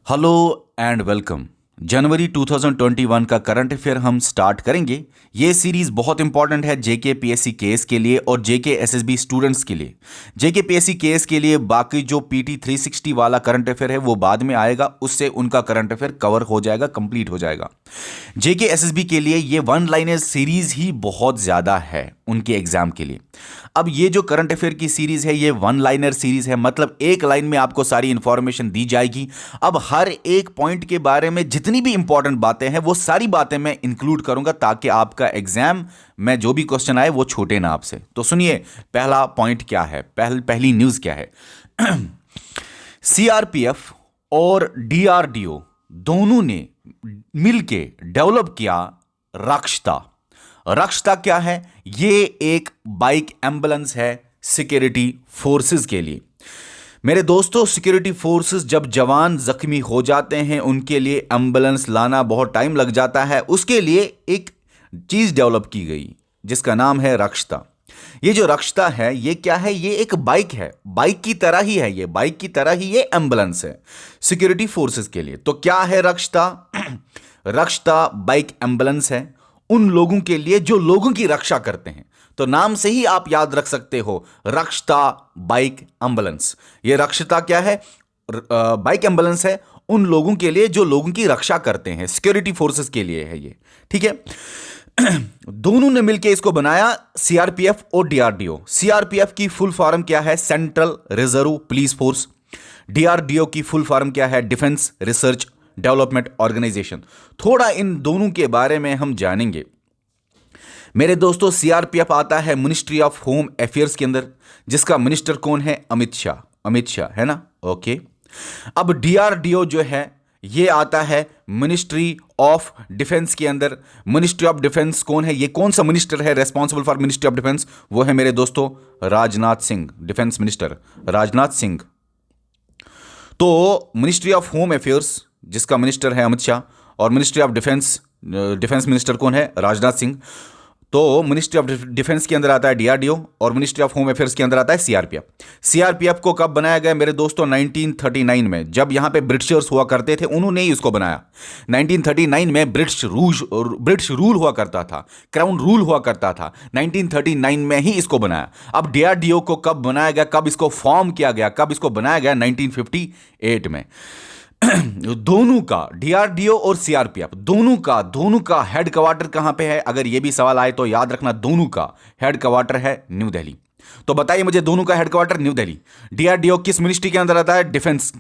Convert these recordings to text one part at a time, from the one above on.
Hello and welcome. जनवरी 2021 का current affair हम start करेंगे। ये सीरीज बहुत इंपॉर्टेंट है जेके पीएससी केएस के लिए और जेके एसएसबी स्टूडेंट्स के लिए। जेके पीएससी केएस के लिए बाकी जो पीटी 360 वाला करंट अफेयर है वो बाद में आएगा, उससे उनका करंट अफेयर कवर हो जाएगा, कंप्लीट हो जाएगा। जेके एसएसबी के लिए ये वन लाइनर सीरीज ही बहुत ज़्यादा है उनके एग्जाम के लिए। अब ये जो करंट अफेयर की सीरीज है ये वन लाइनर सीरीज है, मतलब एक लाइन में आपको सारी इंफॉर्मेशन दी जाएगी। अब हर एक पॉइंट के बारे में जितनी भी इंपॉर्टेंट बातें हैं वो सारी बातें मैं इंक्लूड करूंगा ताकि आपका एग्जाम में जो भी क्वेश्चन आए वो छूटे ना आपसे। तो सुनिए, पहला पॉइंट क्या है, पहली न्यूज क्या है। सीआरपीएफ और डीआरडीओ दोनों ने मिलके डेवलप किया रक्षता। रक्षता क्या है? ये एक बाइक एम्बुलेंस है सिक्योरिटी फोर्सेस के लिए। मेरे दोस्तों, सिक्योरिटी फोर्सेस जब जवान जख्मी हो जाते हैं उनके लिए एम्बुलेंस लाना बहुत टाइम लग जाता है। उसके लिए एक चीज डेवलप की गई जिसका नाम है रक्षता। ये जो रक्षता है ये क्या है? ये एक बाइक है, बाइक की तरह ही है, ये बाइक की तरह ही ये एम्बुलेंस है सिक्योरिटी फोर्सेस के लिए। तो क्या है रक्षता? रक्षता बाइक एम्बुलेंस है उन लोगों के लिए जो लोगों की रक्षा करते हैं। तो नाम से ही आप याद रख सकते हो, रक्षता बाइक एम्बुलेंस। ये रक्षता क्या है? बाइक एम्बुलेंस है उन लोगों के लिए जो लोगों की रक्षा करते हैं, सिक्योरिटी फोर्सेस के लिए है ये, ठीक है। दोनों ने मिलकर इसको बनाया, सीआरपीएफ और डीआरडीओ। सीआरपीएफ की फुल फॉर्म क्या है? Central reserve police force. DRDO की फुल फॉर्म क्या है? Defence research development organisation. थोड़ा इन दोनों के बारे में हम जानेंगे। मेरे दोस्तों, सीआरपीएफ आता है मिनिस्ट्री ऑफ होम अफेयर्स के अंदर, जिसका मिनिस्टर कौन है? अमित शाह। अमित शाह है ना, ओके। अब डीआरडीओ जो है ये आता है मिनिस्ट्री ऑफ डिफेंस के अंदर। मिनिस्ट्री ऑफ डिफेंस कौन है? ये कौन सा मिनिस्टर है responsible for ministry of defence? वो है मेरे दोस्तों राजनाथ सिंह, डिफेंस मिनिस्टर राजनाथ सिंह। तो मिनिस्ट्री ऑफ होम अफेयर्स जिसका मिनिस्टर है अमित शाह, और ministry of defence, defence minister कौन है? राजनाथ सिंह। तो मिनिस्ट्री ऑफ डिफेंस के अंदर आता है डीआरडीओ और मिनिस्ट्री ऑफ होम अफेयर्स के अंदर आता है सीआरपीएफ। सीआरपीएफ को कब बनाया गया मेरे दोस्तों? 1939 में, जब यहां पे ब्रिटिशर्स हुआ करते थे उन्होंने ही इसको बनाया। 1939 में ब्रिटिश रूल हुआ करता था, क्राउन रूल हुआ करता था, 1939 में ही इसको बनाया। अब डीआरडीओ को कब बनाया गया, कब इसको फॉर्म किया गया, कब इसको बनाया गया? 1958 में। दोनों का, डीआरडीओ और सीआरपीएफ, दोनों का हेड क्वार्टर कहां पे है? अगर यह भी सवाल आए तो याद रखना, दोनों का हेड क्वार्टर है न्यू दिल्ली। तो बताइए मुझे, दोनों का head quarter new Delhi. DRDO किस मिनिस्ट्री के अंदर आता है? डिफेंस।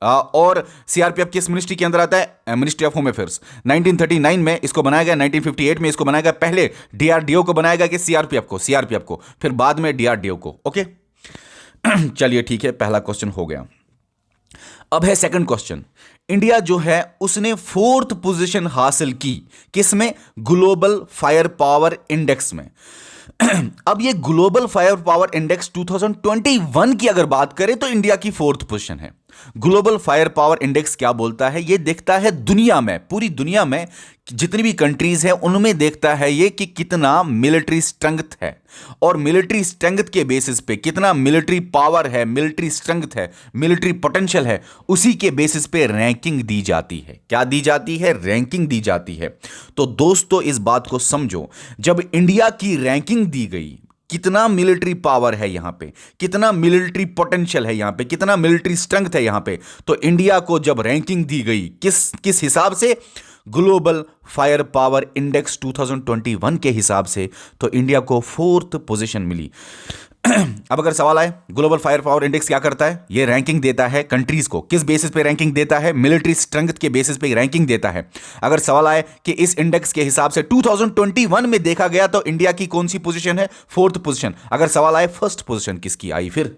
और सीआरपीएफ किस मिनिस्ट्री के अंदर आता है? Ministry of home affairs. 1939 में इसको बनाया गया, 1958 में इसको बनाया गया। पहले डीआरडीओ को बनाया गया कि सीआरपीएफ को? सीआरपीएफ को, फिर बाद में डीआरडीओ को, ओके। चलिए ठीक है, पहला क्वेश्चन हो गया। अब है सेकंड क्वेश्चन। इंडिया जो है उसने 4th पोजीशन हासिल की किसमें? ग्लोबल फायर पावर इंडेक्स में। अब ये ग्लोबल फायर पावर इंडेक्स 2021 की अगर बात करें तो इंडिया की 4th पोजीशन है। ग्लोबल फायर पावर इंडेक्स क्या बोलता है? ये देखता है दुनिया में, पूरी दुनिया में जितनी भी कंट्रीज हैं उनमें देखता है ये कि कितना मिलिट्री स्ट्रेंथ है, और मिलिट्री स्ट्रेंथ के बेसिस पे कितना मिलिट्री पावर है, मिलिट्री स्ट्रेंथ है, मिलिट्री पोटेंशियल है, उसी के बेसिस पे रैंकिंग दी जाती है। क्या दी जाती है? रैंकिंग दी जाती है। तो दोस्तों इस बात को समझो, जब इंडिया की रैंकिंग दी गई, कितना मिलिट्री पावर है यहां पे, कितना मिलिट्री पोटेंशियल है यहां पे, कितना मिलिट्री स्ट्रेंथ है यहां पे, तो इंडिया को जब रैंकिंग दी गई किस हिसाब से? ग्लोबल फायर पावर इंडेक्स 2021 के हिसाब से, तो इंडिया को 4th पोजीशन मिली। अब अगर सवाल आए, ग्लोबल फायर पावर इंडेक्स क्या करता है? ये रैंकिंग देता है कंट्रीज को। किस बेसिस पे रैंकिंग देता है? मिलिट्री स्ट्रेंथ के बेसिस पे रैंकिंग देता है। अगर सवाल आए कि इस इंडेक्स के हिसाब से 2021 में देखा गया तो इंडिया की कौन सी पोजीशन है? 4th position. अगर सवाल आए फर्स्ट पोजीशन किसकी आई? फिर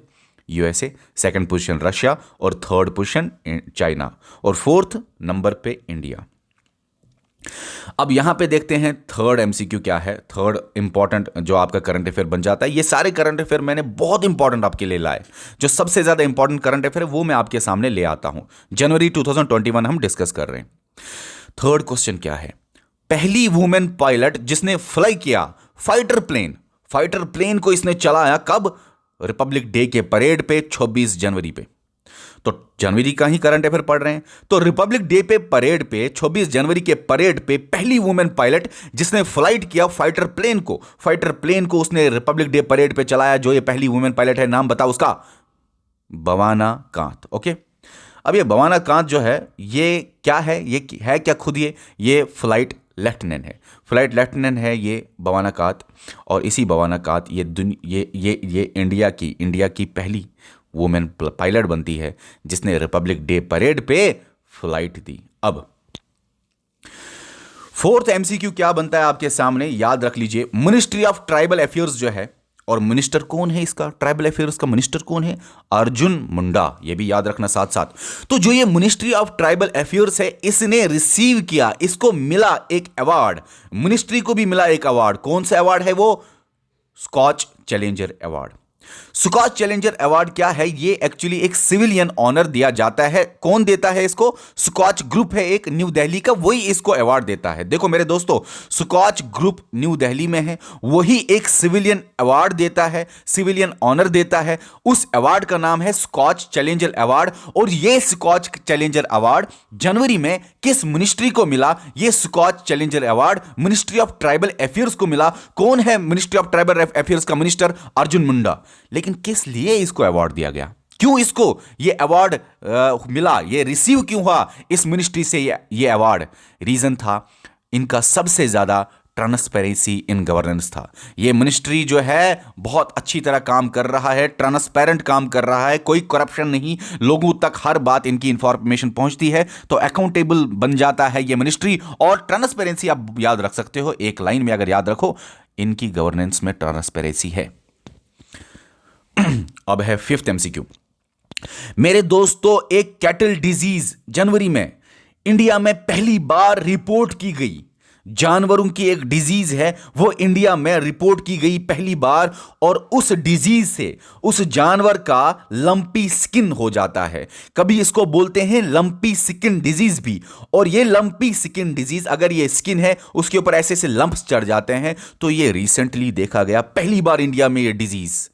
यूएसए, सेकंड पोजीशन रशिया, और थर्ड पोजीशन चाइना, और 4th नंबर पे इंडिया। अब यहां पे देखते हैं थर्ड एमसीक्यू क्या है, थर्ड इंपॉर्टेंट जो आपका करंट अफेयर बन जाता है। ये सारे करंट अफेयर मैंने बहुत इंपॉर्टेंट आपके लिए लाए, जो सबसे ज्यादा इंपॉर्टेंट करंट अफेयर है वो मैं आपके सामने ले आता हूं। जनवरी 2021 हम डिस्कस कर रहे हैं। थर्ड क्वेश्चन क्या है? पहली वुमेन पायलट जिसने फ्लाई किया फाइटर प्लेन को इसने चलाया कब? रिपब्लिक डे के परेड पे 26 जनवरी पे। तो जनवरी का ही करंट अफेयर पढ़ रहे हैं। तो रिपब्लिक डे पे परेड पे 26 जनवरी के परेड पे पहली वुमेन पायलट जिसने फ्लाइट किया फाइटर प्लेन को उसने रिपब्लिक डे परेड पे चलाया, जो ये पहली वुमेन पायलट है, नाम बताओ उसका? बवाना कांत। ओके, अब ये बवाना कांत जो है ये क्या है? ये है क्या खुद? ये फ्लाइट लेफ्टिनेंट है ये बवाना कांत। और इसी बवाना कांत ये इंडिया की पहली वुमेन पायलट बनती है जिसने रिपब्लिक डे परेड पे फ्लाइट दी। अब फोर्थ एमसीक्यू क्या बनता है आपके सामने, याद रख लीजिए। मिनिस्ट्री ऑफ ट्राइबल अफेयर्स जो है, और मिनिस्टर कौन है इसका? ट्राइबल अफेयर्स का मिनिस्टर कौन है? अर्जुन मुंडा। ये भी याद रखना साथ साथ। तो जो ये मिनिस्ट्री ऑफ ट्राइबल अफेयर्स है, इसने रिसीव किया, इसको मिला एक अवार्ड, मिनिस्ट्री को भी मिला एक अवार्ड। कौन सा अवार्ड है वो? Skoch challenger award. Skoch challenger award क्या है? ये एक्चुअली एक सिविलियन ऑनर दिया जाता है। कौन देता है इसको? स्कॉच ग्रुप है एक न्यू दिल्ली का, वही इसको अवार्ड देता है। देखो मेरे दोस्तों, स्कॉच ग्रुप न्यू दिल्ली में है, वही एक सिविलियन अवार्ड देता है, सिविलियन ऑनर देता है। उस अवार्ड का नाम है स्कॉच चैलेंजर अवार्ड। और ये स्कॉच चैलेंजर अवार्ड जनवरी में किस मिनिस्ट्री को मिला? ये Skoch challenger award ministry of tribal affairs को मिला। कौन है मिनिस्ट्री ऑफ ट्राइबल अफेयर्स का मिनिस्टर? अर्जुन मुंडा। लेकिन किस लिए इसको अवार्ड दिया गया? क्यों इसको ये अवार्ड मिला? ये रिसीव क्यों हुआ इस मिनिस्ट्री से ये अवार्ड? रीजन था इनका सबसे ज्यादा ट्रांसपेरेंसी इन गवर्नेंस था। ये मिनिस्ट्री जो है बहुत अच्छी तरह काम कर रहा है, ट्रांसपेरेंट काम कर रहा है, कोई करप्शन नहीं, लोगों तक हर बात इनकी इंफॉर्मेशन पहुंचती है, तो अकाउंटेबल बन जाता है ये मिनिस्ट्री। और ट्रांसपेरेंसी आप याद रख सकते हो, एक लाइन में अगर याद रखो, इनकी गवर्नेंस में ट्रांसपेरेंसी है। अब है फिफ्थ एमसीक्यू। मेरे दोस्तों, एक कैटल डिजीज जनवरी में इंडिया में पहली बार रिपोर्ट की गई। जानवरों की एक डिजीज है, वो इंडिया में रिपोर्ट की गई पहली बार। और उस डिजीज से उस जानवर का लंपी स्किन हो जाता है। कभी इसको बोलते हैं लंपी स्किन डिजीज भी। और ये लंपी स्किन डिजीज, अगर ये स्किन है उसके ऊपर ऐसे ऐसे लंप्स चढ़ जाते हैं, तो ये रिसेंटली देखा गया पहली बार इंडिया में ये डिजीज।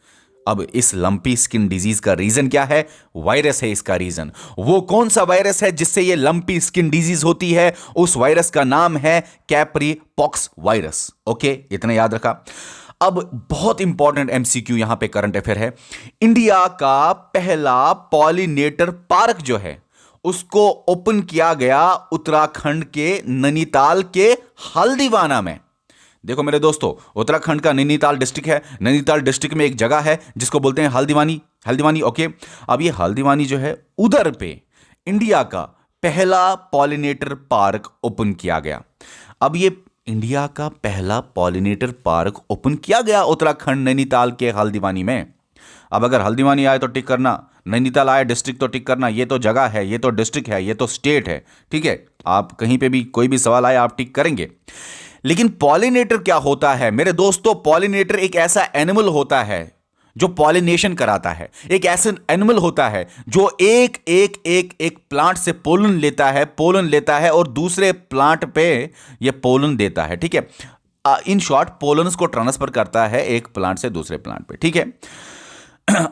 अब इस लंपी स्किन डिजीज का रीजन क्या है? वायरस है इसका रीजन। वो कौन सा वायरस है जिससे ये लंपी स्किन डिजीज होती है? उस वायरस का नाम है कैप्री पॉक्स वायरस। ओके, इतना याद रखा। अब बहुत इंपॉर्टेंट एमसीक्यू यहां पे करंट अफेयर है। इंडिया का पहला पॉलिनेटर पार्क जो है उसको ओपन किया गया उत्तराखंड के नैनीताल के हल्दीवाना में। देखो मेरे दोस्तों, उत्तराखंड का नैनीताल डिस्ट्रिक्ट है। नैनीताल डिस्ट्रिक्ट में एक जगह है जिसको बोलते हैं हल्दीवानी। ओके, अब ये हल्दीवानी जो है, उधर पे इंडिया का पहला पॉलिनेटर पार्क ओपन किया गया। अब ये इंडिया का पहला पॉलिनेटर पार्क ओपन किया गया उत्तराखंड नैनीताल के हल्दीवानी में। अब अगर हल्दीवानी आए तो टिक करना, नैनीताल आए डिस्ट्रिक्ट तो टिक करना। ये तो जगह है, ये तो डिस्ट्रिक्ट है, ये तो स्टेट है, ठीक है। आप कहीं पे भी कोई भी सवाल आए आप टिक करेंगे। लेकिन पॉलिनेटर क्या होता है मेरे दोस्तों? पॉलिनेटर एक ऐसा एनिमल होता है जो पॉलिनेशन कराता है। एक ऐसा एनिमल होता है जो एक प्लांट से पोलन लेता है और दूसरे प्लांट पे ये पोलन देता है, ठीक है। इन शॉर्ट पोलन्स को ट्रांसफर करता है एक प्लांट से दूसरे प्लांट पे, ठीक है।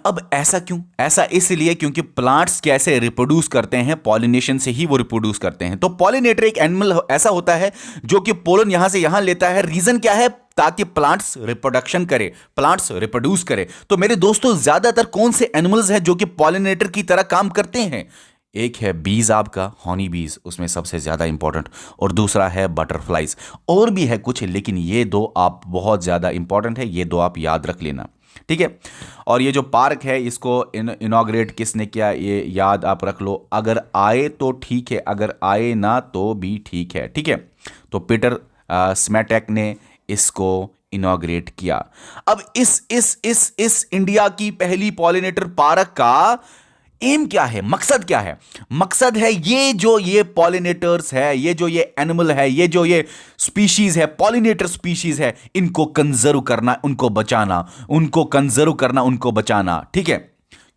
अब ऐसा क्यों? ऐसा इसलिए क्योंकि प्लांट्स कैसे रिप्रोड्यूस करते हैं? पॉलिनेशन से ही वो रिप्रोड्यूस करते हैं। तो पॉलिनेटर एक एनिमल ऐसा होता है जो कि पोलन यहां से यहां लेता है। रीजन क्या है? ताकि प्लांट्स रिप्रोडक्शन करे, प्लांट्स रिप्रोड्यूस करे। तो मेरे दोस्तों, ज्यादातर कौन से एनिमल्स हैं जो कि पॉलिनेटर की तरह काम करते हैं? एक है बीज, आपका हॉनी बीज, उसमें सबसे ज्यादा इंपॉर्टेंट, और दूसरा है बटरफ्लाइज। और भी है कुछ, लेकिन ये दो आप बहुत ज्यादा इंपॉर्टेंट है, ये दो आप याद रख लेना, ठीक है। और ये जो पार्क है इसको इनॉग्रेट किसने किया ये याद आप रख लो। अगर आए तो ठीक है, अगर आए ना तो भी ठीक है, ठीक है। तो पीटर स्मैटेक ने इसको इनॉग्रेट किया। अब इस इंडिया की पहली पॉलिनेटर पार्क का एम क्या है? मकसद क्या है? मकसद है ये पॉलिनेटर्स है, ये जो ये एनिमल है, ये जो ये स्पीशीज है, पॉलिनेटर स्पीशीज है, इनको कंजर्व करना, उनको बचाना, ठीक है।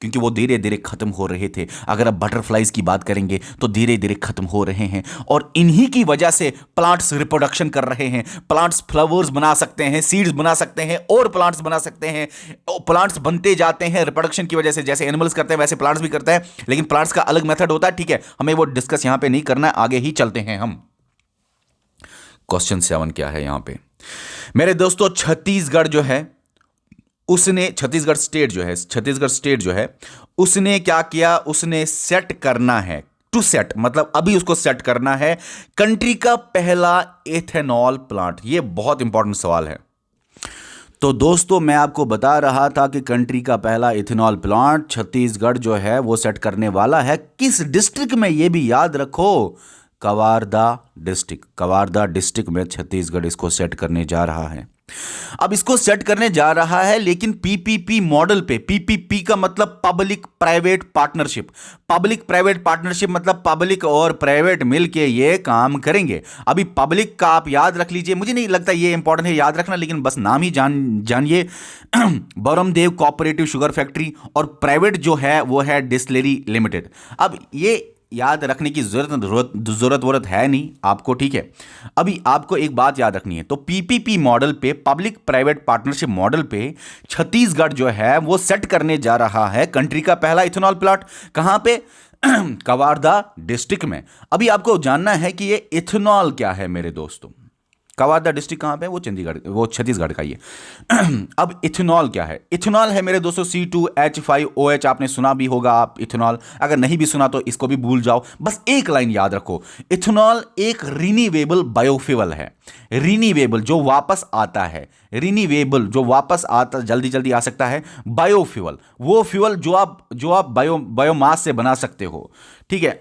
क्योंकि वो धीरे धीरे खत्म हो रहे थे। अगर आप बटरफ्लाइज की बात करेंगे तो धीरे धीरे खत्म हो रहे हैं, और इन्हीं की वजह से प्लांट्स रिप्रोडक्शन कर रहे हैं। प्लांट्स फ्लावर्स बना सकते हैं, सीड्स बना सकते हैं, और प्लांट्स बना सकते हैं। प्लांट्स बनते जाते हैं रिप्रोडक्शन की वजह से। जैसे एनिमल्स करते हैं वैसे प्लांट्स भी करते हैं, लेकिन प्लांट्स का अलग मेथड होता है। ठीक है, हमें वो डिस्कस यहां पे नहीं करना है, आगे ही चलते हैं हम। क्वेश्चन 7 क्या है यहां पे मेरे दोस्तों? छत्तीसगढ़ जो है उसने, छत्तीसगढ़ स्टेट जो है उसने क्या किया? उसने सेट करना है, टू सेट मतलब अभी उसको सेट करना है कंट्री का पहला एथेनॉल प्लांट। ये बहुत इंपॉर्टेंट सवाल है। तो दोस्तों मैं आपको बता रहा था कि कंट्री का पहला इथेनॉल प्लांट छत्तीसगढ़ जो है वो सेट करने वाला है। किस डिस्ट्रिक्ट में? ये भी याद रखो, कवारदा डिस्ट्रिक्ट में छत्तीसगढ़ इसको सेट करने जा रहा है। अब इसको सेट करने जा रहा है लेकिन पीपीपी मॉडल पे। पीपीपी का मतलब public private partnership. Public private partnership मतलब पब्लिक और प्राइवेट मिलके ये काम करेंगे। अभी पब्लिक का आप याद रख लीजिए, मुझे नहीं लगता ये इंपॉर्टेंट है याद रखना, लेकिन बस नाम ही जानिए बरमदेव कोऑपरेटिव शुगर फैक्ट्री, और प्राइवेट जो है वो है डिस्टिलरी लिमिटेड। अब ये याद रखने की जरूरत है नहीं आपको, ठीक है। अभी आपको एक बात याद रखनी है, तो पीपीपी मॉडल पे, पब्लिक प्राइवेट पार्टनरशिप मॉडल पे छत्तीसगढ़ जो है वो सेट करने जा रहा है कंट्री का पहला इथेनॉल प्लांट। कहां पे? कवारदा डिस्ट्रिक्ट में। अभी आपको जानना है कि ये इथेनॉल क्या है मेरे दोस्तों। कवारदा डिस्ट्रिक्ट कहां पे? वो चंडीगढ़, वो छत्तीसगढ़ का ही है। अब इथेनॉल क्या है? इथेनॉल है मेरे दोस्तों C2H5OH। आपने सुना भी होगा आप इथेनॉल, अगर नहीं भी सुना तो इसको भी भूल जाओ, बस एक लाइन याद रखो। इथेनॉल एक रिन्यूएबल बायोफ्यूल है। रिन्यूएबल जो वापस आता है, रिन्यूएबल जो वापस आता, जल्दी जल्दी आ सकता है। बायोफ्यूल वो फ्यूल जो आप बायोमास से बना सकते हो, ठीक है।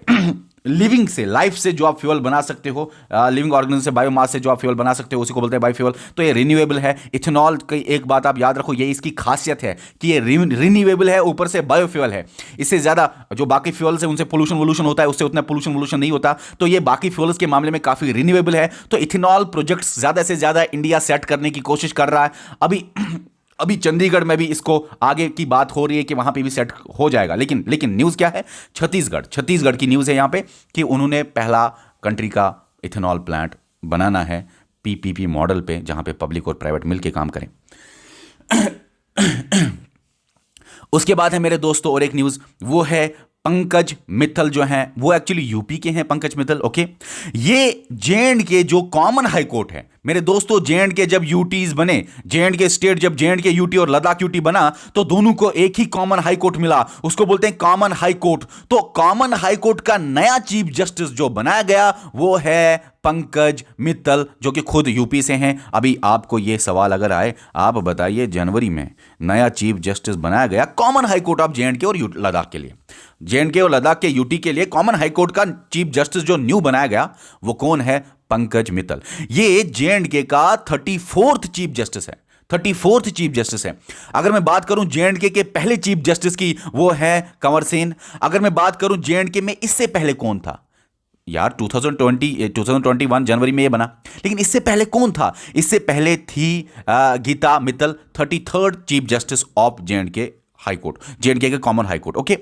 लिविंग से, लाइफ से जो आप फ्यूल बना सकते हो, लिविंग ऑर्गेनिज्म से, बायोमास से जो आप फ्यूल बना सकते हो, उसी को बोलते हैं बायोफ्यूल। तो ये रिन्यूएबल है। इथेनॉल की एक बात आप याद रखो, ये इसकी खासियत है कि ये रिन्यूएबल है, ऊपर से बायोफ्यूल है। इससे ज्यादा जो बाकी फ्यूल्स है उनसे पोल्यूशन वोल्यूशन होता है, उससे उतना पोल्यूशन नहीं होता। तो ये बाकी फ्यूल्स के मामले में काफी रिन्यूएबल है। तो इथेनॉल प्रोजेक्ट्स ज्यादा से ज्यादा इंडिया सेट करने की कोशिश कर रहा है। अभी चंडीगढ़ में भी इसको आगे की बात हो रही है कि वहां पे भी सेट हो जाएगा। लेकिन न्यूज़ क्या है? छत्तीसगढ़ की न्यूज़ है यहां पे कि उन्होंने पहला कंट्री का इथेनॉल प्लांट बनाना है पीपीपी मॉडल पे, जहां पे पब्लिक और प्राइवेट मिलके काम करें। उसके बाद है मेरे दोस्तों और एक न्यूज़, वो है पंकज मित्तल जो हैं वो एक्चुअली यूपी के हैं। पंकज मित्तल, ओके। ये J&K जो कॉमन हाई कोर्ट है मेरे दोस्तों, J&K जब यूटीज बने, J&K स्टेट जब J&K यूटी और लद्दाख यूटी बना, तो दोनों को एक ही कॉमन हाई कोर्ट मिला, उसको बोलते हैं कॉमन हाई कोर्ट। तो कॉमन हाई कोर्ट का नया चीफ जस्टिस जो बनाया गया वो है पंकज मित्तल, जो कि खुद यूपी से हैं। अभी आपको यह सवाल अगर आए, आप बताइए जनवरी में नया चीफ जस्टिस बनाया गया common high court of J&K और लद्दाख के लिए, J&K और लद्दाख के यूटी के लिए कॉमन हाई कोर्ट का चीफ जस्टिस जो न्यू बनाया गया वो कौन है? पंकज मित्तल। ये J&K का 34th चीफ जस्टिस है, 34th चीफ जस्टिस है। अगर मैं बात करूं J&K के पहले चीफ जस्टिस की, वो है कंवर सेन। अगर मैं बात करूं J&K में इससे पहले कौन था यार? 2021 जनवरी में ये बना, लेकिन इससे पहले कौन था? इससे पहले थी Geeta Mittal, 33rd chief justice of J&K high court, J&K के कॉमन हाई कोर्ट, ओके।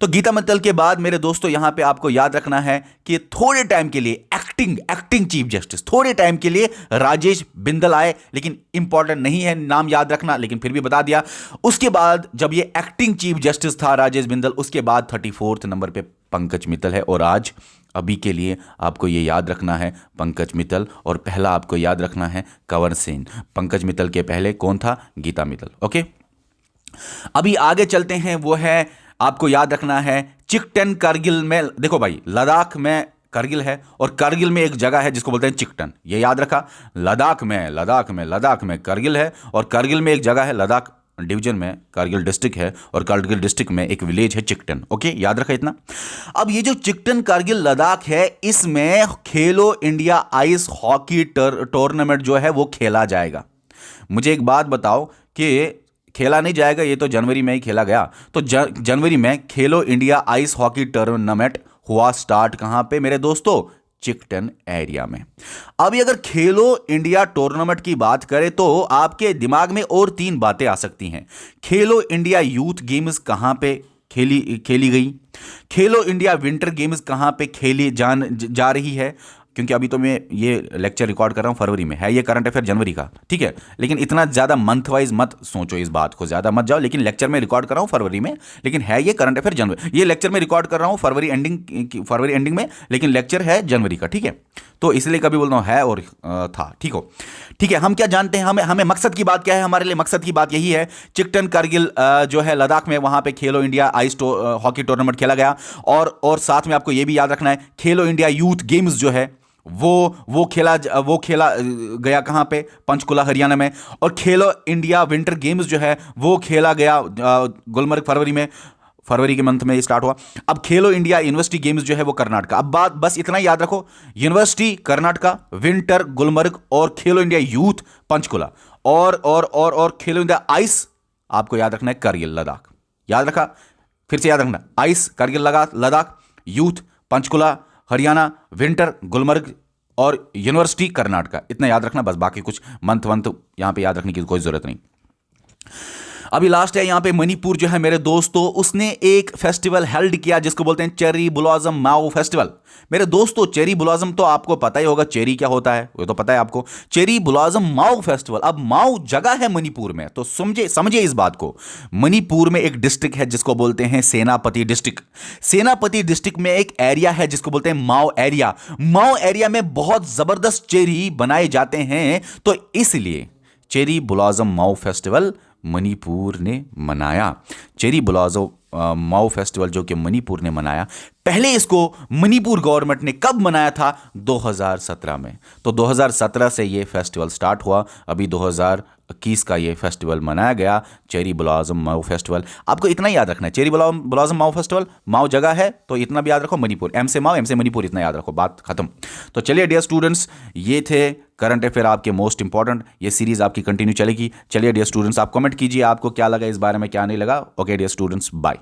तो गीता मित्तल के बाद मेरे दोस्तों यहां पे आपको याद रखना है कि थोड़े टाइम के लिए एक्टिंग चीफ जस्टिस, थोड़े टाइम के लिए राजेश बिंदल आए, लेकिन इंपॉर्टेंट नहीं है नाम याद रखना, लेकिन फिर भी बता दिया। उसके बाद जब ये एक्टिंग चीफ जस्टिस था राजेश बिंदल, उसके बाद 34th नंबर पे पंकज मित्तल है। और आज अभी के लिए आपको ये याद रखना है पंकज मित्तल, और पहला आपको याद रखना है कंवर सेन। पंकज मित्तल के पहले कौन था? गीता मित्तल, ओके। अभी आगे चलते हैं, वो है आपको याद रखना है चिकटन कारगिल में। देखो भाई, लद्दाख में कारगिल है और कारगिल में एक जगह है जिसको बोलते हैं चिकटन, ये याद रखा। लद्दाख में कारगिल है और कारगिल में एक जगह है, लद्दाख डिवीजन में कारगिल डिस्ट्रिक्ट है और कारगिल डिस्ट्रिक्ट में एक विलेज है चिकटन, ओके, याद रखा इतना। अब ये जो चिकटन कारगिल लद्दाख है, इसमें खेलो इंडिया आइस हॉकी टूर्नामेंट जो है वो खेला जाएगा। मुझे एक बात बताओ कि खेला नहीं जाएगा, ये तो जनवरी में ही खेला गया। तो जनवरी में खेलो इंडिया आइस हॉकी टूर्नामेंट हुआ स्टार्ट कहां पे मेरे दोस्तों? चिकटन एरिया में। अभी अगर खेलो इंडिया टूर्नामेंट की बात करें तो आपके दिमाग में और 3 बातें आ सकती हैं। खेलो इंडिया यूथ गेम्स कहां पे खेली खेली गई। खेलो इंडिया विंटर गेम्स कहाँ पे खेली जा रही है, क्योंकि अभी तो मैं ये लेक्चर रिकॉर्ड कर रहा हूँ फरवरी में, है ये करंट अफेयर जनवरी का, ठीक है। लेकिन इतना ज़्यादा मंथ वाइज मत सोचो, इस बात को ज़्यादा मत जाओ। लेकिन लेक्चर में रिकॉर्ड कर रहा हूँ फरवरी में, लेकिन है ये करंट अफेयर जनवरी। ये लेक्चर में रिकॉर्ड कर रहा हूँ फरवरी एंडिंग में, लेकिन लेक्चर है जनवरी का, ठीक है। तो इसलिए कभी बोल रहा हूँ है और था, ठीक है। हम क्या जानते हैं, हमें मकसद की बात क्या है, हमारे लिए मकसद की बात यही है, चिकटन कारगिल जो है लद्दाख में, वहाँ पे खेलो इंडिया आइस हॉकी टूर्नामेंट खेला गया। और साथ में आपको ये भी याद रखना है, खेलो इंडिया यूथ गेम्स जो है वो खेला गया कहाँ पे, पंचकुला हरियाणा में। और खेलो इंडिया विंटर गेम्स जो है वो खेला गया गुलमर्ग, फरवरी के मंथ में स्टार्ट हुआ। अब खेलो इंडिया यूनिवर्सिटी गेम्स जो है वो कर्नाटका। अब बात बस इतना याद रखो, यूनिवर्सिटी कर्नाटका, विंटर गुलमर्ग, और खेलो इंडिया यूथ पंचकुला, और खेलो इंडिया आइस आपको याद रखना है कारगिल लद्दाख। याद रखा, फिर से याद रखना, ice Kargil Ladakh, youth Panchkula Haryana, winter Gulmarg, और यूनिवर्सिटी कर्नाटका। इतना याद रखना बस, बाकी कुछ मंथ यहां पे याद रखने की कोई जरूरत नहीं। अभी लास्ट है यहां पे मणिपुर जो है मेरे दोस्तों, उसने एक फेस्टिवल हेल्ड किया जिसको बोलते हैं चेरी ब्लॉसम माओ फेस्टिवल। मेरे दोस्तों चेरी ब्लॉसम तो आपको पता ही होगा, चेरी क्या होता है वो तो पता है आपको। चेरी ब्लॉसम माओ फेस्टिवल, अब माओ जगह है मणिपुर में, तो समझिए इस बात को। मणिपुर में एक डिस्ट्रिक्ट है जिसको बोलते हैं सेनापति डिस्ट्रिक्ट। सेनापति डिस्ट्रिक्ट में एक एरिया है जिसको बोलते हैं माओ एरिया। माओ एरिया में बहुत जबरदस्त चेरी बनाए जाते हैं, तो इसलिए चेरी ब्लॉसम माओ फेस्टिवल मणिपुर ने मनाया। चेरी ब्लॉसम माओ फेस्टिवल जो कि मणिपुर ने मनाया, पहले इसको मणिपुर गवर्नमेंट ने कब मनाया था, 2017 में। तो 2017 से ये फेस्टिवल स्टार्ट हुआ, अभी 2021 का ये फेस्टिवल मनाया गया, चेरी ब्लॉसम माओ फेस्टिवल। आपको इतना याद रखना है, चेरी ब्लॉसम माओ फेस्टिवल, माओ जगह है तो इतना भी याद रखो, मणिपुर, एम से माओ, एम से मणिपुर, इतना याद रखो, बात खत्म। तो चलिए डियर स्टूडेंट्स, ये थे करंट अफेयर आपके मोस्ट इंपॉर्टेंट। ये सीरीज आपकी कंटिन्यू चलेगी। चलिए डियर स्टूडेंट्स, आप कमेंट कीजिए आपको क्या लगा इस बारे में, क्या नहीं लगा। Okay dear students, bye.